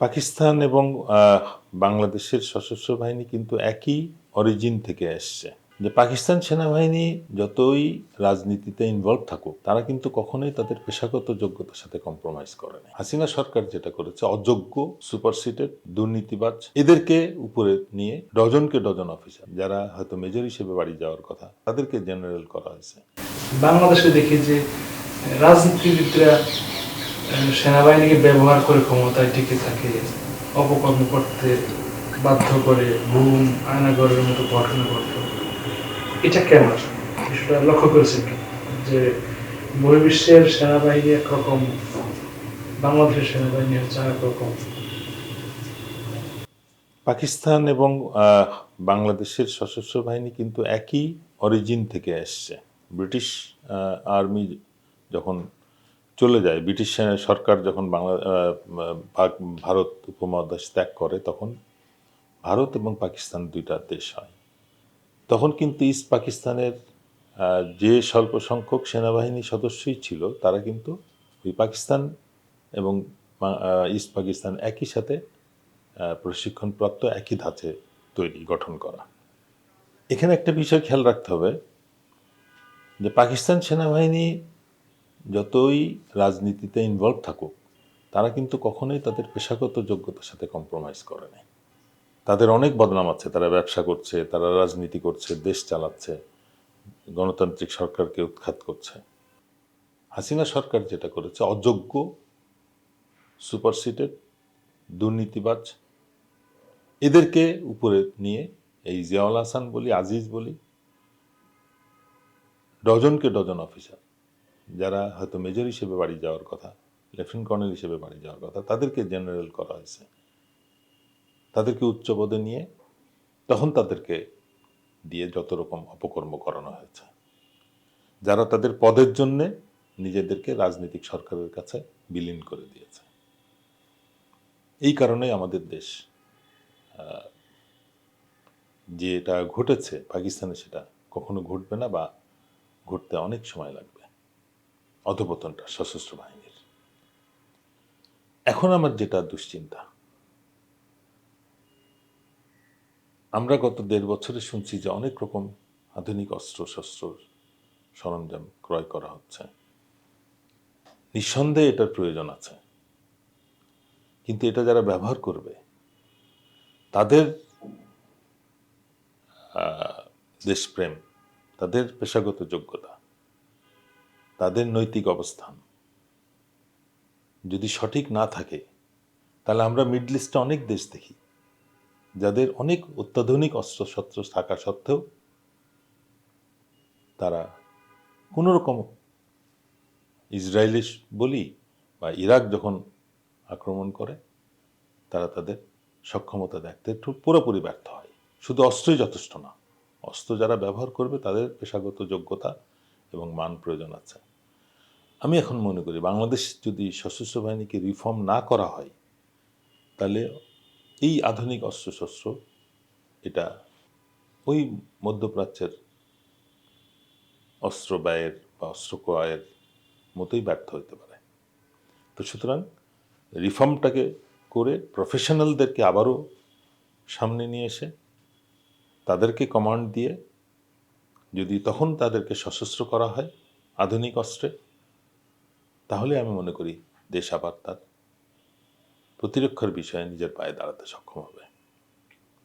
পাকিস্তান এবং বাংলাদেশের সশস্ত্র বাহিনী কিন্তু একই অরিজিন থেকে এসছে। যে পাকিস্তান সেনাবাহিনী যতই রাজনীতিতে ইনভলভ থাকুক, তারা কিন্তু কখনোই তাদের পেশাগত যোগ্যতার সাথে কম্প্রোমাইজ করে না। হাসিনা সরকার যেটা করেছে, অযোগ্য, সুপারসিটেড, দুর্নীতিবাজ এদেরকে উপরে নিয়ে ডজনকে ডজন অফিসার, যারা হয়তো মেজর হিসেবে বাড়ি যাওয়ার কথা, তাদেরকে জেনারেল করা হয়েছে। বাংলাদেশে দেখি যে রাজনীতিবিদরা সেনাবাহিনীকে ব্যবহার করে ক্ষমতায় টিকে থাকে, অপকর্ম করতে বাধ্য করে, গুম, আয়নাগরের মতো ঘটনা ঘটে। এটা কেন বিষয়টা লক্ষ্য করেছেন কি? যে বহির্বিশ্বের সেনাবাহিনী একরকম, বাংলাদেশের সেনাবাহিনী হচ্ছে একরকম। পাকিস্তান এবং বাংলাদেশের সশস্ত্র বাহিনী কিন্তু একই অরিজিন থেকে এসছে। ব্রিটিশ আর্মি যখন চলে যায়, ব্রিটিশ সরকার যখন ভারত উপমহাদেশ ত্যাগ করে, তখন ভারত এবং পাকিস্তান দুইটা দেশ হয়। তখন কিন্তু ইস্ট পাকিস্তানের যে স্বল্প সংখ্যক সেনাবাহিনী সদস্যই ছিল, তারা কিন্তু ওই পাকিস্তান এবং ইস্ট পাকিস্তান একই সাথে প্রশিক্ষণপ্রাপ্ত, একই ধাঁচে তৈরি, গঠন করা। এখানে একটা বিষয় খেয়াল রাখতে হবে যে পাকিস্তান সেনাবাহিনী যতই রাজনীতিতে ইনভলভ থাকুক, তারা কিন্তু কখনোই তাদের পেশাগত যোগ্যতার সাথে কম্প্রোমাইজ করে নাই। তাদের অনেক বদনাম আছে, তারা ব্যবসা করছে, তারা রাজনীতি করছে, দেশ চালাচ্ছে, গণতান্ত্রিক সরকারকে উৎখাত করছে। হাসিনা সরকার যেটা করেছে, অযোগ্য, সুপারসিটেড, দুর্নীতিবাজ এদেরকে উপরে নিয়ে এই জিয়াউল হাসান বলি, আজিজ বলি, ডজনকে ডজন অফিসার, যারা হয়তো মেজর হিসেবে বাড়ি যাওয়ার কথা, লেফটেন্যান্ট কর্নেল হিসেবে বাড়ি যাওয়ার কথা, তাদেরকে জেনারেল করা হয়েছে। তাদেরকে উচ্চ পদে নিয়ে তখন তাদেরকে দিয়ে যত রকম অপকর্ম করানো হয়েছে, যারা তাদের পদের জন্যে নিজেদেরকে রাজনৈতিক সরকারের কাছে বিলীন করে দিয়েছে। এই কারণেই আমাদের দেশ যেটা ঘটেছে পাকিস্তানে, সেটা কখনো ঘটবে না, বা ঘটতে অনেক সময় লাগবে, অধঃপতনটা সশস্ত্র বাহিনীর। এখন আমার যেটা দুশ্চিন্তা, আমরা গত 1.5 বছরে শুনছি যে অনেক রকম আধুনিক অস্ত্র শস্ত্র সরঞ্জাম ক্রয় করা হচ্ছে। নিঃসন্দেহে এটার প্রয়োজন আছে, কিন্তু এটা যারা ব্যবহার করবে, তাদের দেশপ্রেম, তাদের পেশাগত যোগ্যতা, তাদের নৈতিক অবস্থান যদি সঠিক না থাকে, তাহলে আমরা মিডল ইস্টে অনেক দেশ দেখি যাদের অনেক অত্যাধুনিক অস্ত্রশস্ত্র থাকা সত্ত্বেও তারা কোনো রকম, ইসরায়েলি বলি বা ইরাক যখন আক্রমণ করে, তারা তাদের সক্ষমতা দেখতে পুরোপুরি ব্যর্থ হয়। শুধু অস্ত্রই যথেষ্ট না, অস্ত্র যারা ব্যবহার করবে তাদের পেশাগত যোগ্যতা এবং মান প্রয়োজন আছে। আমি এখন মনে করি বাংলাদেশ যদি সশস্ত্র বাহিনীকে রিফর্ম না করা হয়, তাহলে এই আধুনিক অস্ত্রশস্ত্র এটা ওই মধ্যপ্রাচ্যের অস্ত্র ব্যয়ের বা অস্ত্র ক্রয়ের মতোই ব্যর্থ হতে পারে। তো সুতরাং রিফর্মটাকে করে প্রফেশনালদেরকে আবারও সামনে নিয়ে এসে তাদেরকে কমান্ড দিয়ে যদি তখন তাদেরকে সশস্ত্র করা হয় আধুনিক অস্ত্রে, তাহলে আমি মনে করি দেশ আবার তার প্রতিরক্ষার বিষয়ে নিজের পায়ে দাঁড়াতে সক্ষম হবে।